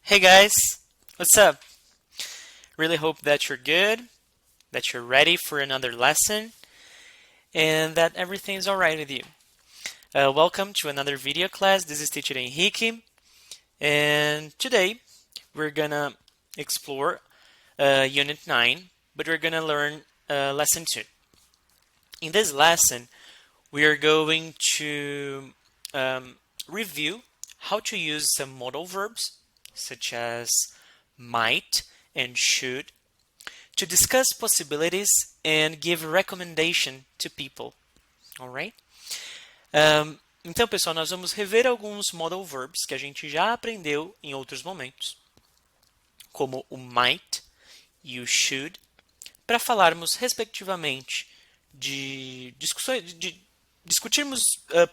Hey guys, what's up? Really hope that you're good, that you're ready for another lesson, and that everything is alright with you. Welcome to another video class. This is teacher Henrique, and today we're gonna explore Unit 9, but we're gonna learn Lesson 2. In this lesson, we are going to review how to use some modal verbs, such as might and should, to discuss possibilities and give recommendation to people. Alright? Então, pessoal, nós vamos rever alguns modal verbs que a gente já aprendeu em outros momentos, como o might e o should, para falarmos respectivamente de discussões, de discutirmos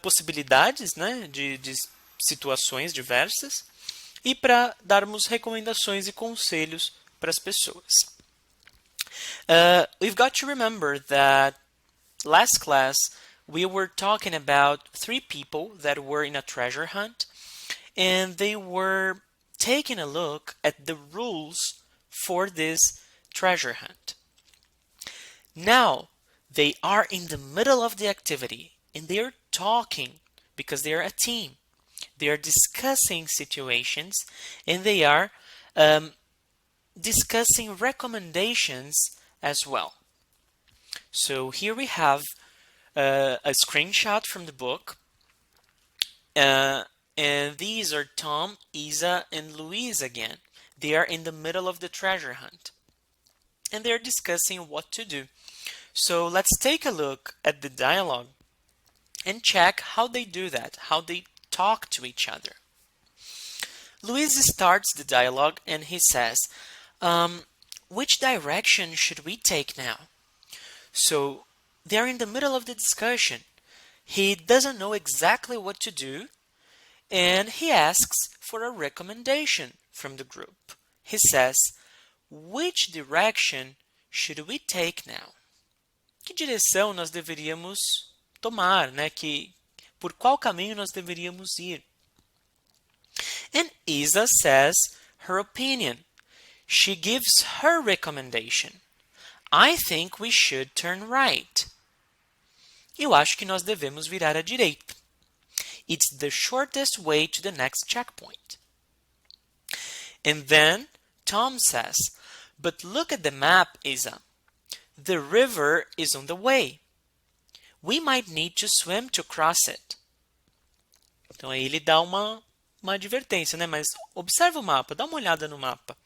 possibilidades, né, de situações diversas e para darmos recomendações e conselhos para as pessoas. We've got to remember that last class we were talking about 3 people that were in a treasure hunt, and they were taking a look at the rules for this treasure hunt. Now they are in the middle of the activity and they are talking because they are a team. They are discussing situations and they are discussing recommendations as well. So here we have a screenshot from the book, and these are Tom, Isa, and Louise again. They are in the middle of the treasure hunt and they're discussing what to do. So let's take a look at the dialogue and check how they do that, how they talk to each other. Luis starts the dialogue and he says, which direction should we take now? So they're in the middle of the discussion. He doesn't know exactly what to do and he asks for a recommendation from the group. He says, which direction should we take now? Que direção nós deveríamos tomar, né? Por qual caminho nós deveríamos ir? And Isa says her opinion. She gives her recommendation. I think we should turn right. Eu acho que nós devemos virar à direita. It's the shortest way to the next checkpoint. And then Tom says, but look at the map, Isa. The river is on the way. We might need to swim to cross it. Então aí ele dá uma advertência, né? Mas observa o mapa, dá uma olhada no mapa.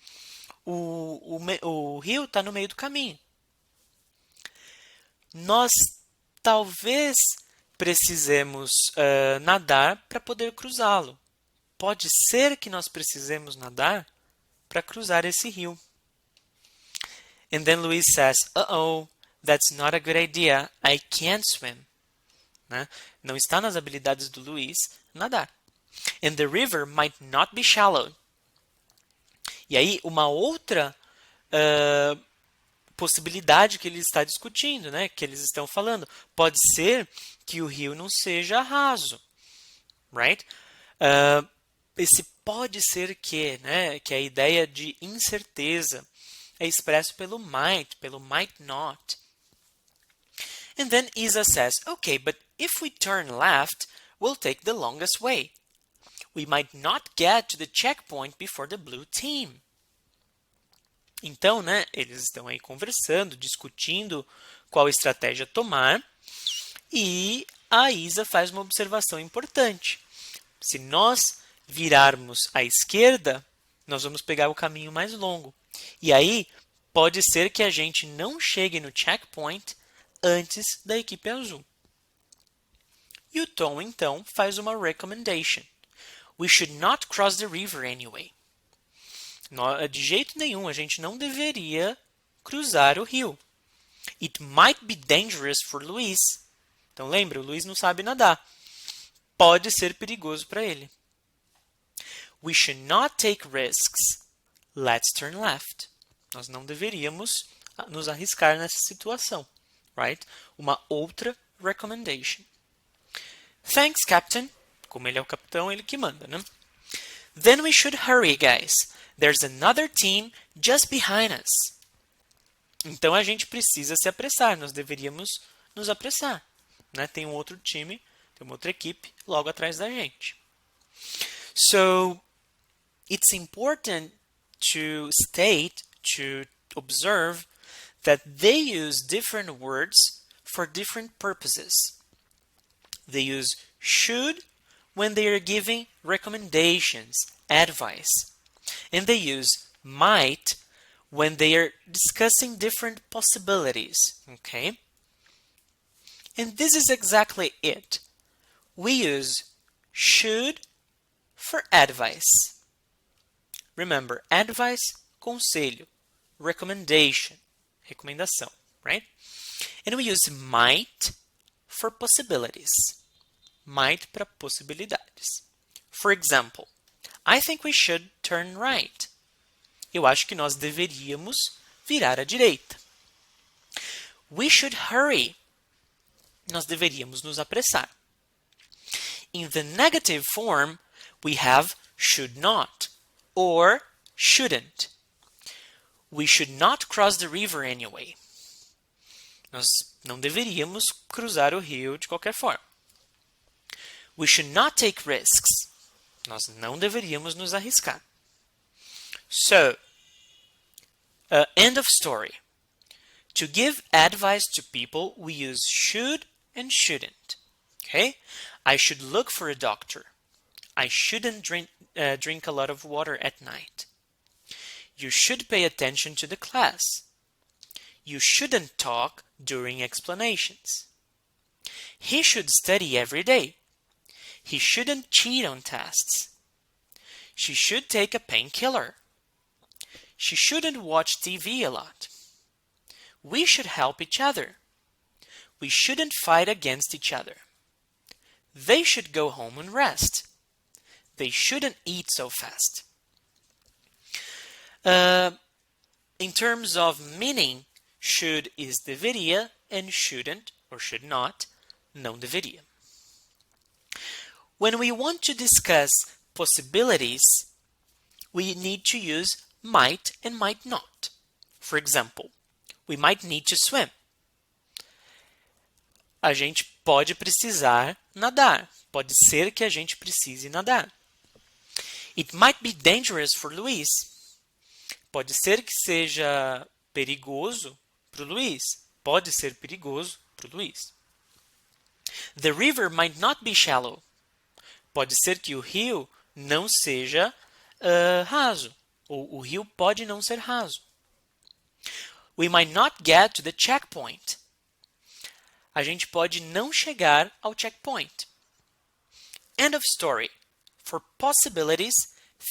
O rio está no meio do caminho. Nós talvez precisemos nadar para poder cruzá-lo. Pode ser que nós precisemos nadar para cruzar esse rio. And then Luis says, uh-oh, that's not a good idea. I can't swim. Né? Não está nas habilidades do Luis nadar. And the river might not be shallow. E aí, uma outra possibilidade que ele está discutindo, né? Que eles estão falando. Pode ser que o rio não seja raso. Right? Esse pode ser que, né? Que é a ideia de incerteza é expresso pelo might not. And then Isa says, okay, but if we turn left, we'll take the longest way. We might not get to the checkpoint before the blue team. Então, né, eles estão aí conversando, discutindo qual estratégia tomar, e a Isa faz uma observação importante. Se nós virarmos à esquerda, nós vamos pegar o caminho mais longo. E aí, pode ser que a gente não chegue no checkpoint antes da equipe azul. E o Tom, então, faz uma recommendation. We should not cross the river anyway. De jeito nenhum, a gente não deveria cruzar o rio. It might be dangerous for Luis. Então, lembra, o Luis não sabe nadar. Pode ser perigoso para ele. We should not take risks. Let's turn left. Nós não deveríamos nos arriscar nessa situação. Right? Uma outra recommendation. Thanks, Captain. Como ele é o capitão, ele que manda, né? Then we should hurry, guys. There's another team just behind us. Então a gente precisa se apressar, nós deveríamos nos apressar, né? Tem um outro time, tem uma outra equipe logo atrás da gente. So, it's important to state, to observe that they use different words for different purposes. They use should when they are giving recommendations, advice. And they use might when they are discussing different possibilities, okay? And this is exactly it. We use should for advice. Remember, advice, conselho, recommendation, recomendação, right? And we use might for possibilities. Might para possibilidades. For example, I think we should turn right. Eu acho que nós deveríamos virar à direita. We should hurry. Nós deveríamos nos apressar. In the negative form, we have should not or shouldn't. We should not cross the river anyway. Nós não deveríamos cruzar o rio de qualquer forma. We should not take risks. Nós não deveríamos nos arriscar. So, end of story. To give advice to people, we use should and shouldn't. Okay? I should look for a doctor. I shouldn't drink a lot of water at night. You should pay attention to the class. You shouldn't talk during explanations. He should study every day. He shouldn't cheat on tests. She should take a painkiller. She shouldn't watch TV a lot. We should help each other. We shouldn't fight against each other. They should go home and rest. They shouldn't eat so fast. In terms of meaning, should is deveria and shouldn't or should not, não deveria. When we want to discuss possibilities, we need to use might and might not. For example, we might need to swim. A gente pode precisar nadar. Pode ser que a gente precise nadar. It might be dangerous for Luis. Pode ser que seja perigoso para o Luis. Pode ser perigoso para o Luis. The river might not be shallow. Pode ser que o rio não seja raso. Ou o rio pode não ser raso. We might not get to the checkpoint. A gente pode não chegar ao checkpoint. End of story. For possibilities,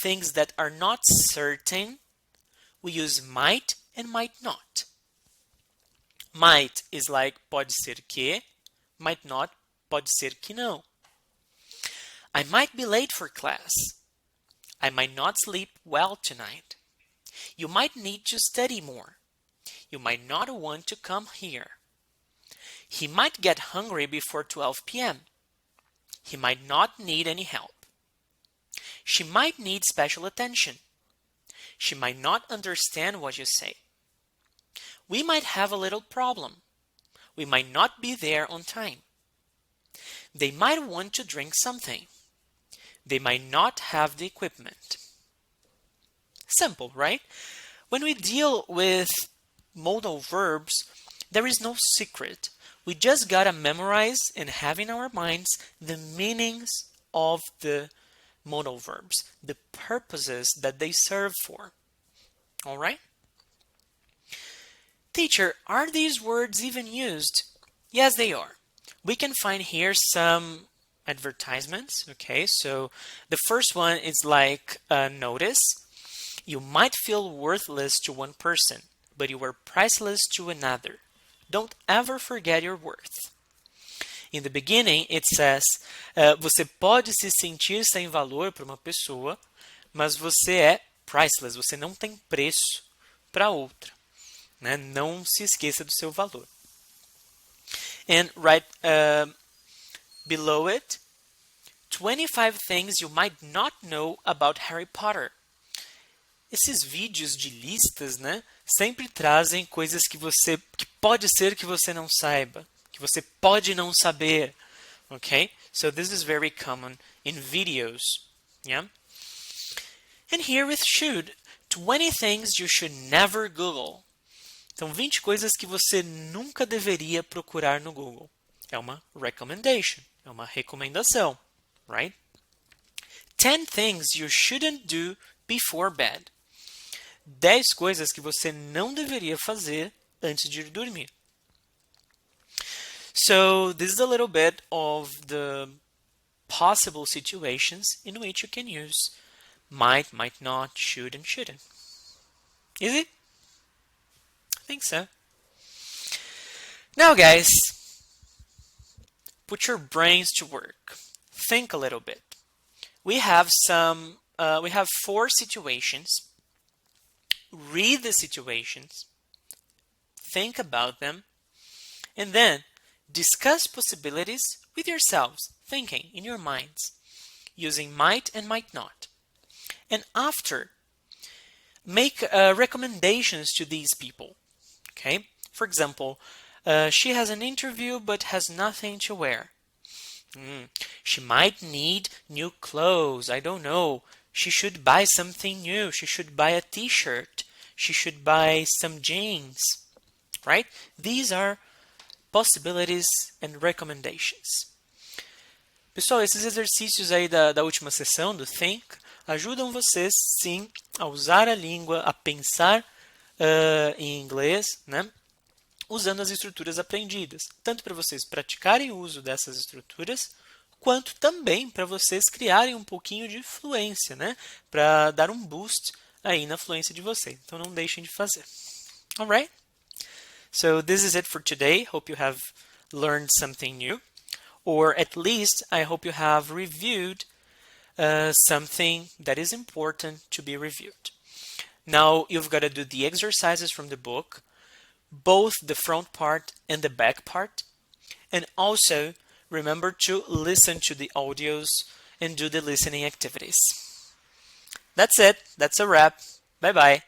things that are not certain, we use might and might not. Might is like pode ser que, might not, pode ser que não. I might be late for class. I might not sleep well tonight. You might need to study more. You might not want to come here. He might get hungry before 12 p.m. He might not need any help. She might need special attention. She might not understand what you say. We might have a little problem. We might not be there on time. They might want to drink something. They might not have the equipment. Simple, right? When we deal with modal verbs, there is no secret. We just gotta memorize and have in our minds the meanings of the modal verbs, the purposes that they serve for. All right? Teacher, are these words even used? Yes, they are. We can find here some advertisements. Okay, so the first one is like notice. You might feel worthless to one person, but you are priceless to another. Don't ever forget your worth. In the beginning, it says, você pode se sentir sem valor para uma pessoa, mas você é priceless, você não tem preço para outra. Né? Não se esqueça do seu valor. And right below it, 25 things you might not know about Harry Potter. esses vídeos de listas, né, sempre trazem coisas que pode ser que você não saiba, que você pode não saber, okay? So this is very common in videos, yeah? And here with should, 20 things you should never Google. Então, 20 coisas que você nunca deveria procurar no Google. É uma recommendation, é uma recomendação, right? 10 things you shouldn't do before bed. 10 coisas que você não deveria fazer antes de dormir. So, this is a little bit of the possible situations in which you can use might, might not, should, and shouldn't. Easy? I think so. Now, guys, put your brains to work. Think a little bit. We have 4 situations. Read the situations, think about them, and then discuss possibilities with yourselves, thinking in your minds, using might and might not. And after, make recommendations to these people. Okay? For example, she has an interview but has nothing to wear. She might need new clothes. I don't know. She should buy something new. She should buy a t-shirt. She should buy some jeans. Right? These are possibilities and recommendations. Pessoal, esses exercícios aí da última sessão do Think ajudam vocês, sim, a usar a língua, a pensar em inglês, né? Usando as estruturas aprendidas, tanto para vocês praticarem o uso dessas estruturas, quanto também para vocês criarem um pouquinho de fluência, né? Para dar um boost aí na fluência de vocês. Então não deixem de fazer. Alright? So this is it for today. Hope you have learned something new. Or at least I hope you have reviewed something that is important to be reviewed. Now you've got to do the exercises from the book, both the front part and the back part. And also remember to listen to the audios and do the listening activities. That's it. That's a wrap. Bye-bye.